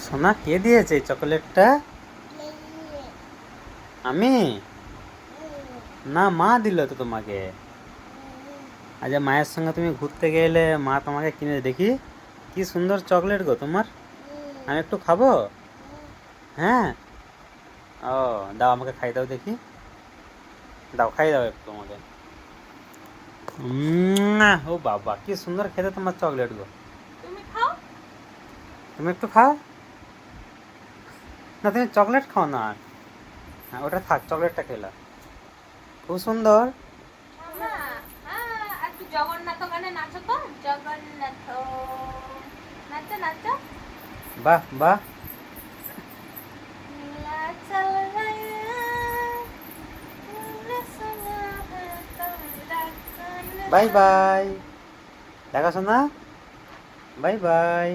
সোনা কে দিয়েছে এই চকোলেটটা? আমি? না, মা দিল তো তোমাকে। আজ মায়ের সঙ্গে তুমি ঘুরতে গেলে মা তোমাকে কিনে দেখি কি সুন্দর চকলেট গো তোমার। আমি একটু খাবো? হ্যাঁ। ও, দাও আমাকে খাই দাও দেখি। দাও, খাই দাও একটু আমাকে। ও বাবা, কি সুন্দর খেতে তোমার চকলেট গো। তুমি খাও। তুমি একটু খাও না, তুমি চকলেট খাও না। হ্যাঁ, ওটা থাক, চকলেটটা খেলা। খুব সুন্দর। না, একটু জগন্নাথ গানে নাচো তো। জগন্নাথ নাচো নাচো। বাহ বাহ। নীলা চল রাইয়া, নীলা সোনা है तेरा कान বাই है। বাই। দেখাশোনা। Bye bye.